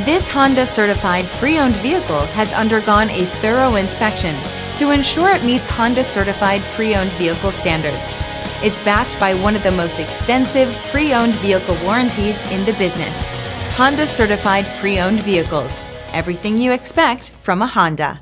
This Honda certified pre-owned vehicle has undergone a thorough inspection to ensure it meets Honda certified pre-owned vehicle standards. It's backed by one of the most extensive pre-owned vehicle warranties in the business. Honda certified pre-owned vehicles. Everything you expect from a Honda.